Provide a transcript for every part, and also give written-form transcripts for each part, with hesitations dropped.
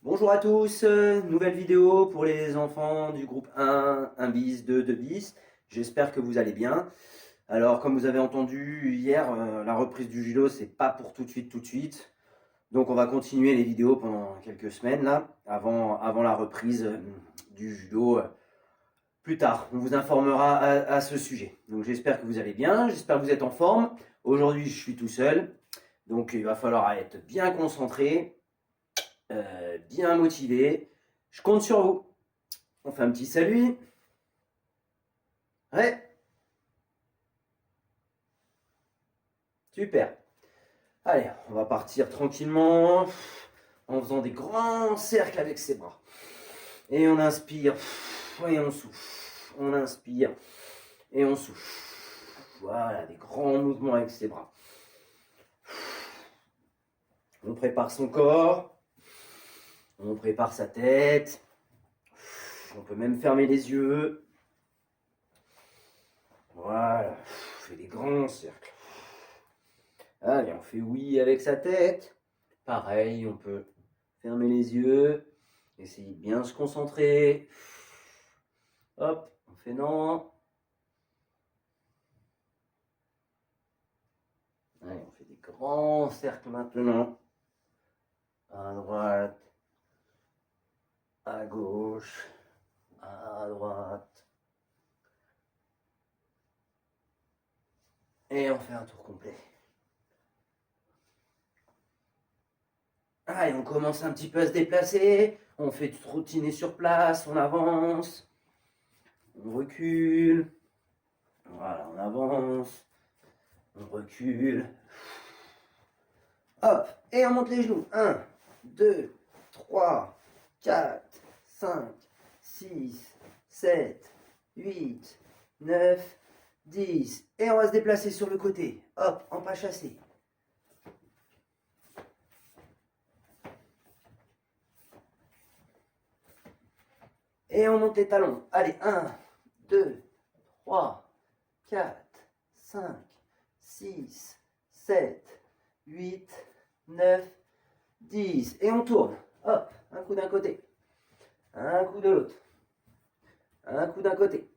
Bonjour à tous, nouvelle vidéo pour les enfants du groupe 1, 1 bis, 2, 2 bis. J'espère que vous allez bien. Alors comme vous avez entendu hier, la reprise du judo c'est pas pour tout de suite. Donc on va continuer les vidéos pendant quelques semaines là, avant la reprise du judo plus tard. On vous informera à ce sujet. Donc j'espère que vous allez bien, j'espère que vous êtes en forme. Aujourd'hui je suis tout seul, donc il va falloir être bien concentré. Bien motivé. Je compte sur vous. On fait un petit salut. Ouais, super. Allez, on va partir tranquillement en faisant des grands cercles avec ses bras. Et on inspire et on souffle. On inspire et on souffle. Voilà, des grands mouvements avec ses bras. On prépare son corps. On prépare sa tête. On peut même fermer les yeux. Voilà, on fait des grands cercles. Allez, on fait oui avec sa tête. Pareil, on peut fermer les yeux. Essayez de bien se concentrer. Hop, on fait non. Allez, on fait des grands cercles maintenant. À droite, à gauche, à droite. Et on fait un tour complet. Allez, on commence un petit peu à se déplacer. On fait tout routiner sur place, on avance. On recule. Voilà, on avance. On recule. Hop, et on monte les genoux. 1, 2, 3, 4, 5, 6, 7, 8, 9, 10. Et on va se déplacer sur le côté. Hop, en pas chassé. Et on monte les talons. Allez, 1, 2, 3, 4, 5, 6, 7, 8, 9, 10. Et on tourne. Hop, un coup d'un côté. Un coup de l'autre. Un coup d'un côté.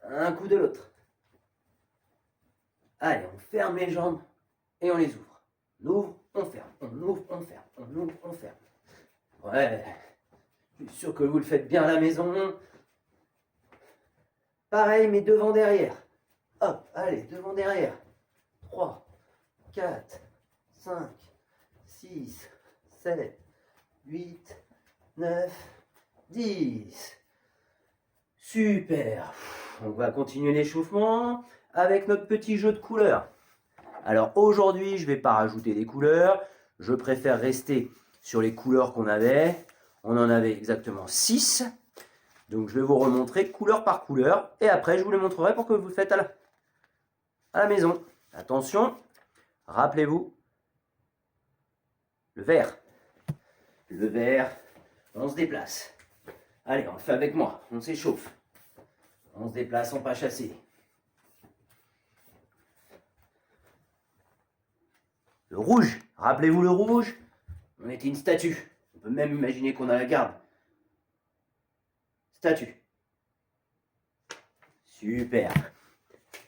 Un coup de l'autre. Allez, on ferme les jambes et on les ouvre. On ouvre, on ferme. On ouvre, on ferme. On ouvre, on ferme. Ouais, je suis sûr que vous le faites bien à la maison. Pareil, mais devant, derrière. Hop, allez, devant, derrière. 3, 4, 5, 6, 7, 8, 9, 10. Super. On va continuer l'échauffement avec notre petit jeu de couleurs. Alors aujourd'hui, je ne vais pas rajouter des couleurs. Je préfère rester sur les couleurs qu'on avait. On en avait exactement 6. Donc je vais vous remontrer couleur par couleur. Et après, je vous les montrerai pour que vous le faites à la maison. Attention, rappelez-vous, le vert. Le vert, on se déplace. Allez, on le fait avec moi, on s'échauffe. On se déplace en pas chassé. Le rouge, rappelez-vous le rouge, on était une statue. On peut même imaginer qu'on a la garde. Statue. Super.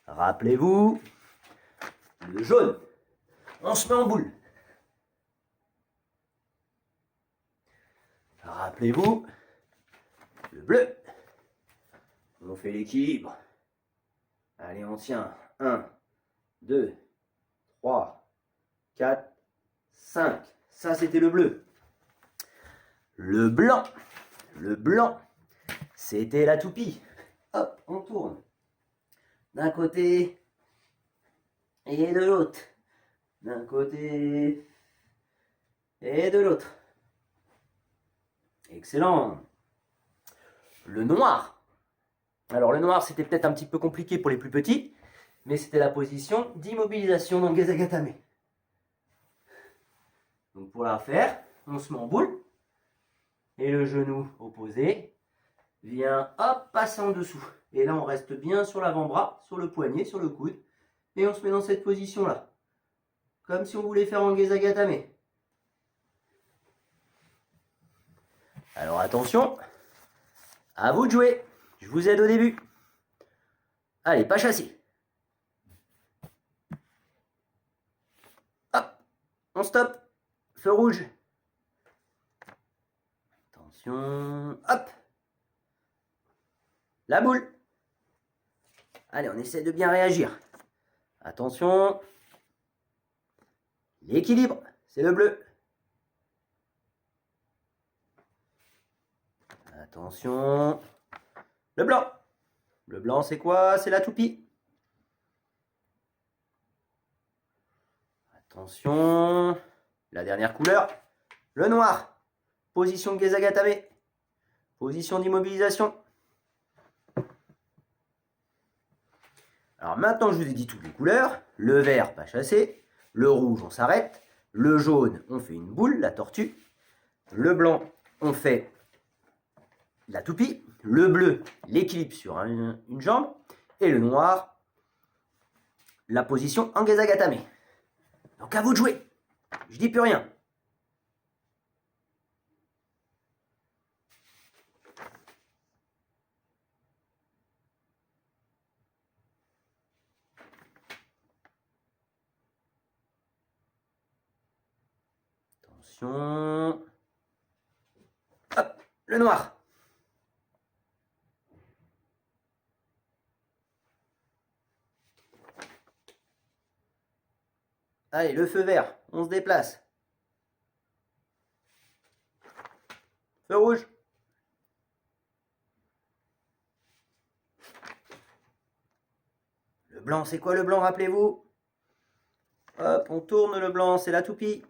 Rappelez-vous, le jaune, on se met en boule. Rappelez-vous, le bleu, on fait l'équilibre. Allez, on tient. 1, 2, 3, 4, 5. Ça, c'était le bleu. Le blanc, c'était la toupie. Hop, on tourne. D'un côté et de l'autre. D'un côté et de l'autre. Excellent. Le noir. Alors le noir, c'était peut-être un petit peu compliqué pour les plus petits, mais c'était la position d'immobilisation dans le Gezagatame. Donc pour la faire, on se met en boule, et le genou opposé vient hop, passer en dessous. Et là, on reste bien sur l'avant-bras, sur le poignet, sur le coude, et on se met dans cette position-là. Comme si on voulait faire en Gezagatame. Alors attention, à vous de jouer. Je vous aide au début. Allez, pas chassé. Hop, on stop. Feu rouge. Attention, hop. La boule. Allez, on essaie de bien réagir. Attention. L'équilibre, c'est le bleu. Attention. Le blanc. Le blanc, c'est quoi? C'est la toupie. Attention. La dernière couleur. Le noir. Position de Gezagatame. Position d'immobilisation. Alors maintenant que je vous ai dit toutes les couleurs, le vert, pas chassé. Le rouge, on s'arrête. Le jaune, on fait une boule, la tortue. Le blanc, on fait la toupie. Le bleu, l'équilibre sur une jambe. Et le noir, la position en Gezagatame. Donc à vous de jouer. Je dis plus rien. Attention. Hop, le noir. Allez, le feu vert, on se déplace. Feu rouge. Le blanc, c'est quoi le blanc, rappelez-vous? Hop, on tourne le blanc, c'est la toupie.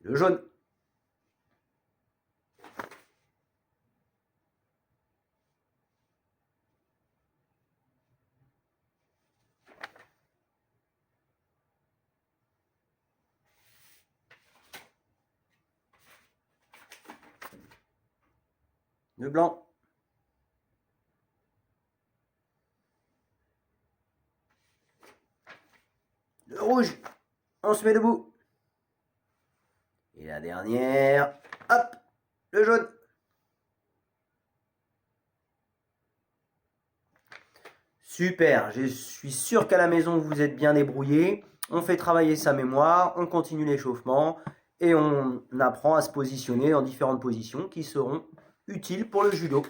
Le jaune. Le blanc. Le rouge. On se met debout. Et la dernière. Hop, le jaune. Super, je suis sûr qu'à la maison vous êtes bien débrouillés. On fait travailler sa mémoire, on continue l'échauffement et on apprend à se positionner dans différentes positions qui seront utiles pour le judo.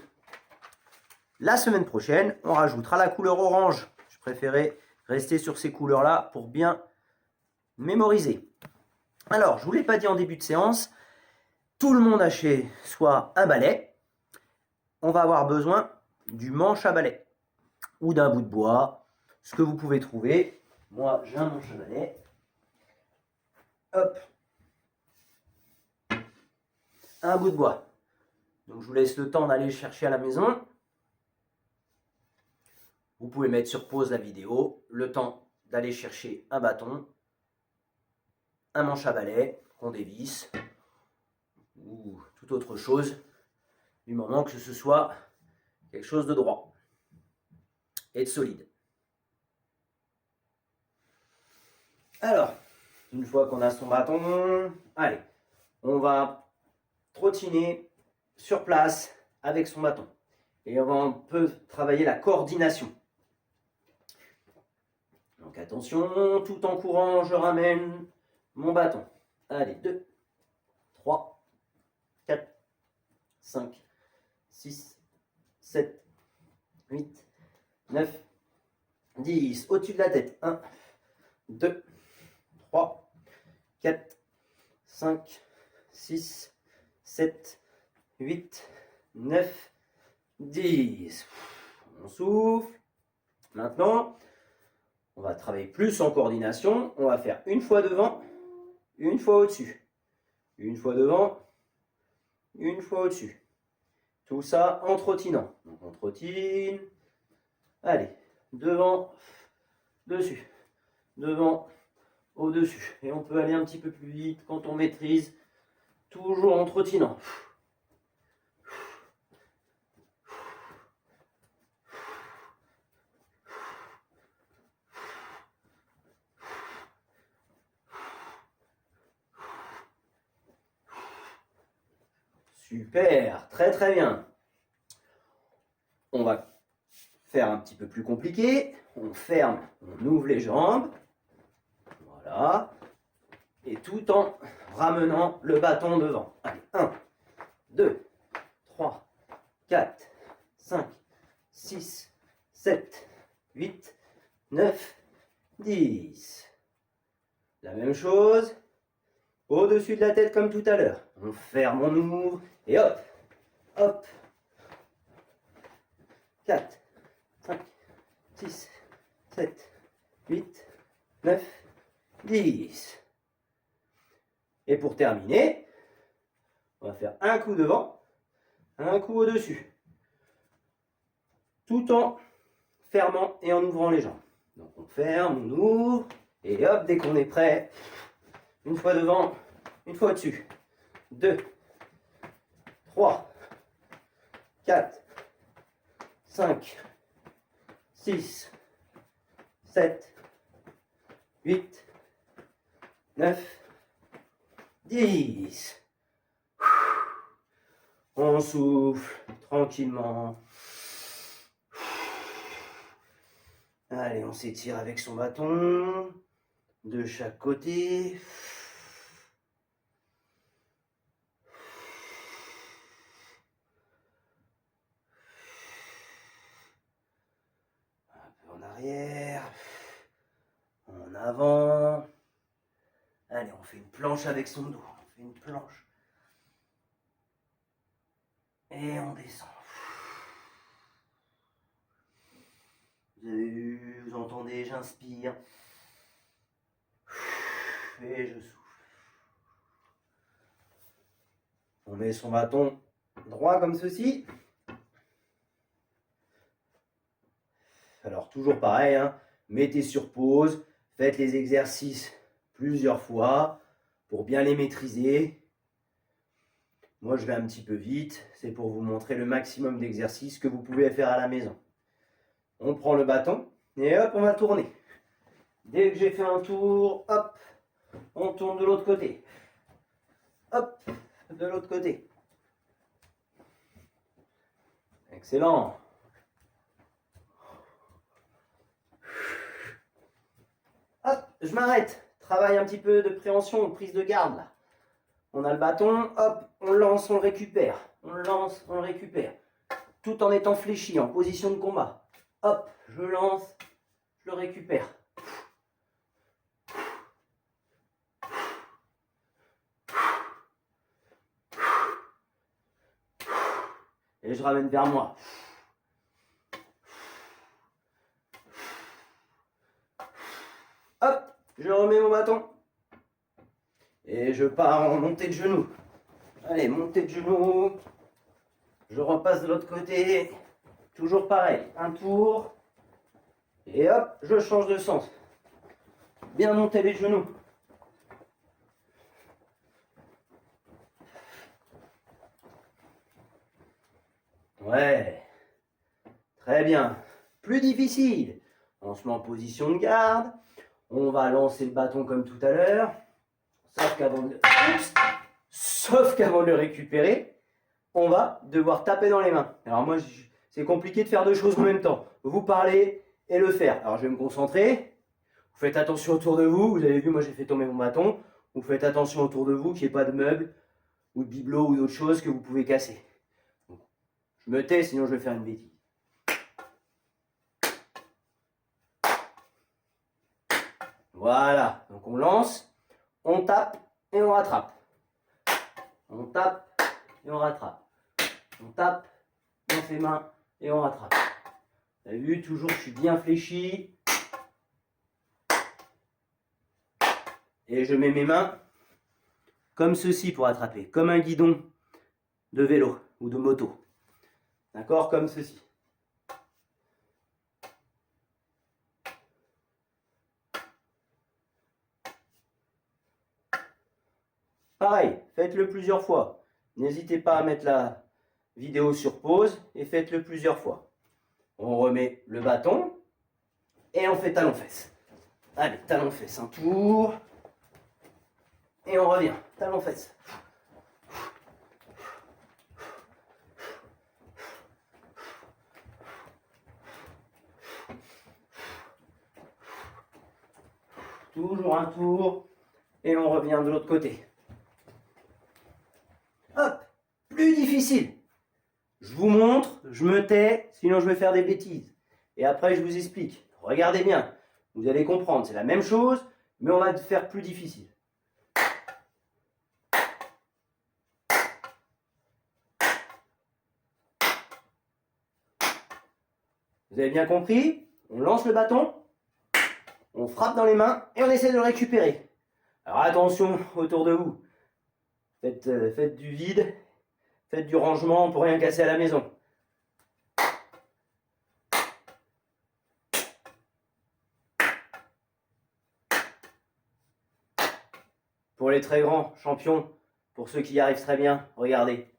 La semaine prochaine, on rajoutera la couleur orange. Je préférais rester sur ces couleurs-là pour bien mémoriser. Alors, je ne vous l'ai pas dit en début de séance, tout le monde a chez soi un balai. On va avoir besoin du manche à balai ou d'un bout de bois, ce que vous pouvez trouver. Moi, j'ai un manche à balai. Hop. Un bout de bois. Donc, je vous laisse le temps d'aller le chercher à la maison. Vous pouvez mettre sur pause la vidéo, le temps d'aller chercher un bâton, un manche à balai qu'on dévisse, ou toute autre chose, du moment que ce soit quelque chose de droit et de solide. Alors, une fois qu'on a son bâton, allez, on va trottiner sur place avec son bâton. Et on peut travailler la coordination. Donc attention, tout en courant, je ramène mon bâton. Allez, 2, 3, 4, 5, 6, 7, 8, 9, 10. Au-dessus de la tête. 1, 2, 3, 4, 5, 6, 7, 8, 9, 10. On souffle. Maintenant, on va travailler plus en coordination. On va faire une fois devant, une fois au-dessus. Une fois devant, une fois au-dessus. Tout ça en trottinant. Donc on trottine. Allez, devant, dessus. Devant, au-dessus. Et on peut aller un petit peu plus vite quand on maîtrise. Toujours en trottinant. Super, très très bien. On va faire un petit peu plus compliqué. On ferme, on ouvre les jambes. Voilà. Et tout en ramenant le bâton devant. Allez, 1, 2, 3, 4, 5, 6, 7, 8, 9, 10. La même chose. Au-dessus de la tête comme tout à l'heure. On ferme, on ouvre. Et hop, hop. 4, 5, 6, 7, 8, 9, 10. Et pour terminer, on va faire un coup devant, un coup au-dessus. Tout en fermant et en ouvrant les jambes. Donc on ferme, on ouvre, et hop, dès qu'on est prêt, une fois devant, une fois au-dessus. 2, 3, 4, 5, 6, 7, 8, 9, 10. On souffle tranquillement. Allez, on s'étire avec son bâton de chaque côté. Un peu en arrière, en avant. Allez, on fait une planche avec son dos. On fait une planche. Et on descend. Vous avez vu, vous entendez, j'inspire. Et je souffle. On met son bâton droit comme ceci. Alors toujours pareil, hein, mettez sur pause, faites les exercices plusieurs fois pour bien les maîtriser. Moi je vais un petit peu vite, c'est pour vous montrer le maximum d'exercices que vous pouvez faire à la maison. On prend le bâton et hop, on va tourner. Dès que j'ai fait un tour, hop, on tourne de l'autre côté. Hop, de l'autre côté. Excellent. Hop, je m'arrête. Travaille un petit peu de préhension, prise de garde là. On a le bâton, hop, on lance, on le récupère. On le lance, on le récupère. Tout en étant fléchi, en position de combat. Hop, je lance, je le récupère. Et je ramène vers moi. Hop, je remets mon bâton. Et je pars en montée de genoux. Allez, montée de genoux. Je repasse de l'autre côté. Toujours pareil, un tour. Et hop, je change de sens. Bien monter les genoux. Ouais, très bien. Plus difficile. On se met en position de garde. On va lancer le bâton comme tout à l'heure. Sauf qu'avant de le récupérer, on va devoir taper dans les mains. Alors moi, c'est compliqué de faire deux choses en même temps. Vous parler et le faire. Alors je vais me concentrer. Vous faites attention autour de vous. Vous avez vu, moi j'ai fait tomber mon bâton. Vous faites attention autour de vous qu'il n'y ait pas de meubles ou de bibelots ou d'autres choses que vous pouvez casser. Je me tais, sinon je vais faire une bêtise. Voilà, donc on lance, on tape et on rattrape. On tape et on rattrape. On tape, on fait main et on rattrape. Vous avez vu, toujours je suis bien fléchi. Et je mets mes mains comme ceci pour attraper, comme un guidon de vélo ou de moto. D'accord, comme ceci. Pareil, faites-le plusieurs fois. N'hésitez pas à mettre la vidéo sur pause et faites-le plusieurs fois. On remet le bâton et on fait talon-fesse. Allez, talon-fesse, un tour. Et on revient, talon-fesse. Toujours un tour. Et on revient de l'autre côté. Hop, plus difficile. Je vous montre, je me tais, sinon je vais faire des bêtises. Et après, je vous explique. Regardez bien, vous allez comprendre. C'est la même chose, mais on va le faire plus difficile. Vous avez bien compris? On lance le bâton, on frappe dans les mains et on essaie de le récupérer. Alors attention autour de vous. Faites du vide, faites du rangement pour rien casser à la maison. Pour les très grands champions, pour ceux qui y arrivent très bien, regardez.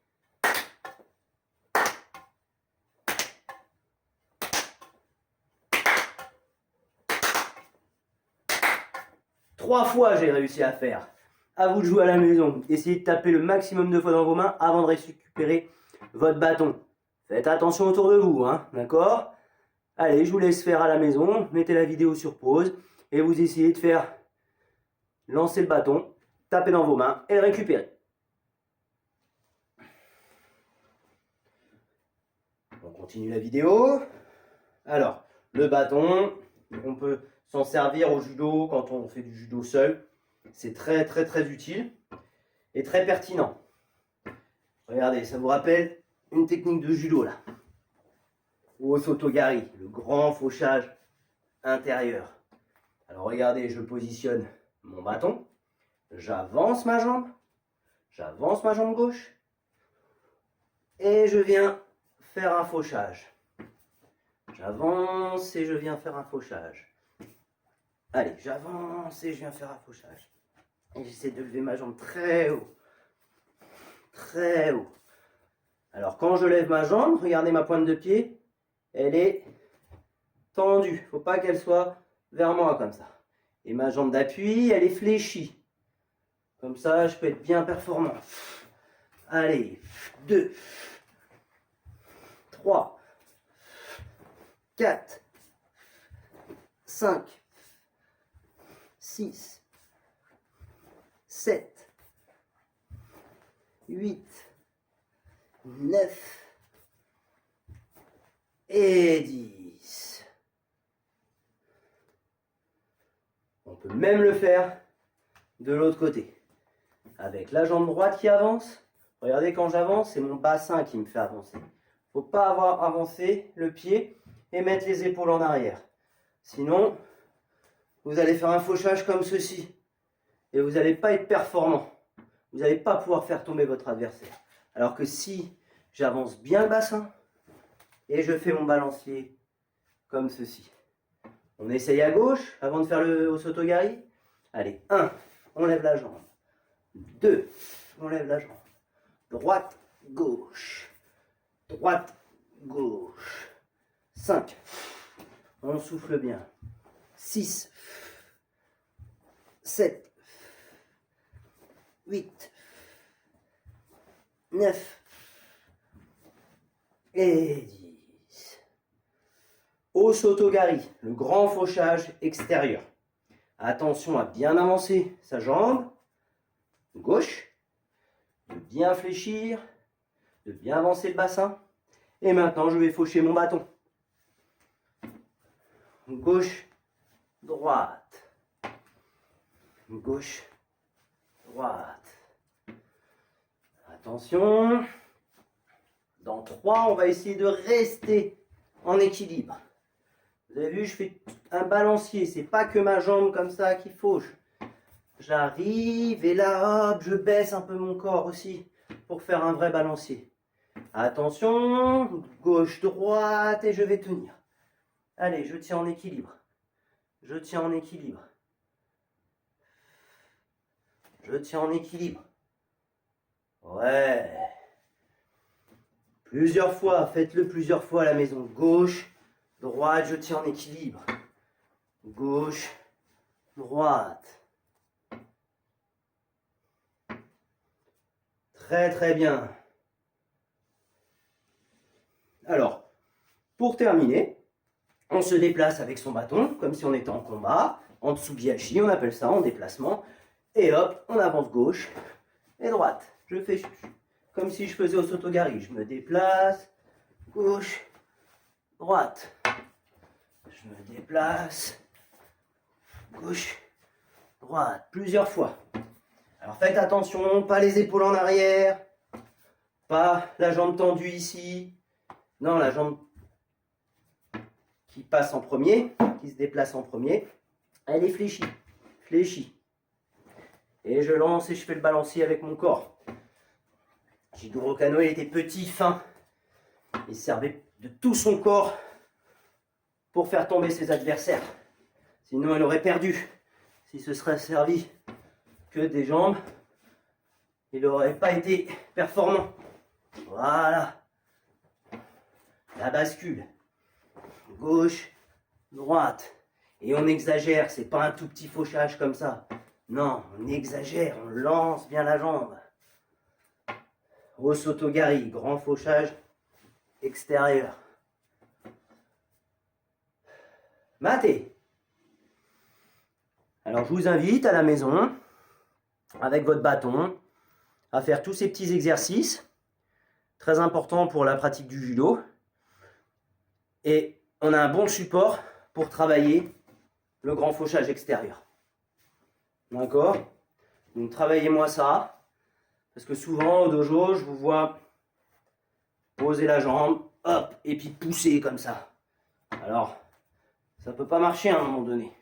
Trois fois j'ai réussi à faire. À vous de jouer à la maison. Essayez de taper le maximum de fois dans vos mains avant de récupérer votre bâton. Faites attention autour de vous, hein, d'accord? Allez, je vous laisse faire à la maison. Mettez la vidéo sur pause et vous essayez de faire lancer le bâton, taper dans vos mains et le récupérer. On continue la vidéo. Alors, le bâton, on peut s'en servir au judo quand on fait du judo seul. C'est très utile et très pertinent. Regardez, ça vous rappelle une technique de judo là. Ou Osotogari, le grand fauchage intérieur. Alors regardez, je positionne mon bâton, j'avance ma jambe gauche et je viens faire un fauchage. J'avance et je viens faire un fauchage. Allez, j'avance et je viens faire un fauchage. Et j'essaie de lever ma jambe très haut. Très haut. Alors quand je lève ma jambe, regardez ma pointe de pied, elle est tendue. Il ne faut pas qu'elle soit vers moi comme ça. Et ma jambe d'appui, elle est fléchie. Comme ça, je peux être bien performant. Allez, 2, 3, 4, 5, 6, 7, 8, 9 et 10. On peut même le faire de l'autre côté. Avec la jambe droite qui avance. Regardez, quand j'avance, c'est mon bassin qui me fait avancer. Il ne faut pas avoir avancé le pied et mettre les épaules en arrière. Sinon, vous allez faire un fauchage comme ceci. Et vous n'allez pas être performant. Vous n'allez pas pouvoir faire tomber votre adversaire. Alors que si j'avance bien le bassin et je fais mon balancier comme ceci. On essaye à gauche avant de faire le Osotogari. Allez, 1, on lève la jambe. 2, on lève la jambe. Droite, gauche. Droite, gauche. 5, on souffle bien. 6, 7, 8, 9 et 10. Osotogari, le grand fauchage extérieur. Attention à bien avancer sa jambe gauche, de bien fléchir, de bien avancer le bassin. Et maintenant, je vais faucher mon bâton. Gauche, droite. Gauche, droite. Attention. Dans 3, on va essayer de rester en équilibre. Vous avez vu, je fais un balancier. C'est pas que ma jambe comme ça qui fauche. J'arrive et là, hop, je baisse un peu mon corps aussi pour faire un vrai balancier. Attention, gauche, droite et je vais tenir. Allez, je tiens en équilibre. Je tiens en équilibre. Je tiens en équilibre. Ouais. Plusieurs fois, faites-le plusieurs fois à la maison. Gauche, droite, je tiens en équilibre. Gauche, droite. Très bien. Alors, pour terminer, on se déplace avec son bâton, comme si on était en combat. en tsugihachi, on appelle ça en déplacement. Et hop, on avance gauche et droite. Je fais comme si je faisais au Sotogari. Je me déplace, gauche, droite. Je me déplace, gauche, droite, plusieurs fois. Alors faites attention, pas les épaules en arrière, pas la jambe tendue ici. Non, la jambe qui passe en premier, qui se déplace en premier, elle est fléchie, fléchie. Et je lance et je fais le balancier avec mon corps. Jigoro Kano, il était petit, fin. Il servait de tout son corps pour faire tomber ses adversaires. Sinon, il aurait perdu. S'il se serait servi que des jambes, il n'aurait pas été performant. Voilà. La bascule. Gauche, droite. Et on exagère, c'est pas un tout petit fauchage comme ça. Non, on exagère, on lance bien la jambe. Osotogari, grand fauchage extérieur. Maté. Alors je vous invite à la maison, avec votre bâton, à faire tous ces petits exercices, très importants pour la pratique du judo. Et on a un bon support pour travailler le grand fauchage extérieur. D'accord? Donc travaillez-moi ça, parce que souvent au dojo, je vous vois poser la jambe, hop, et puis pousser comme ça. Alors, ça ne peut pas marcher à un moment donné.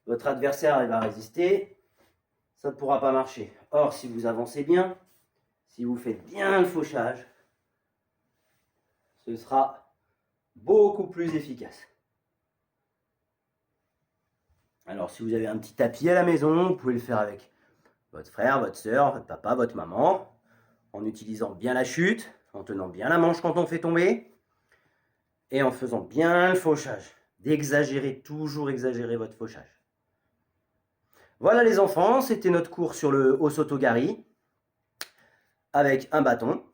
Votre adversaire, il va résister, ça ne pourra pas marcher. Or, si vous avancez bien, si vous faites bien le fauchage, ce sera beaucoup plus efficace. Alors, si vous avez un petit tapis à la maison, vous pouvez le faire avec votre frère, votre soeur, votre papa, votre maman, en utilisant bien la chute, en tenant bien la manche quand on fait tomber, et en faisant bien le fauchage. D'exagérer, toujours exagérer votre fauchage. Voilà les enfants, c'était notre cours sur le Osotogari, avec un bâton.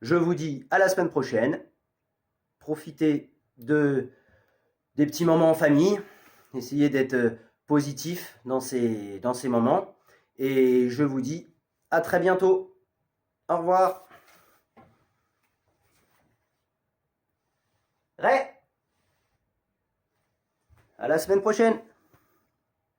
Je vous dis à la semaine prochaine. Profitez des petits moments en famille. Essayez d'être positif dans ces moments. Et je vous dis à très bientôt. Au revoir. Ré. À la semaine prochaine.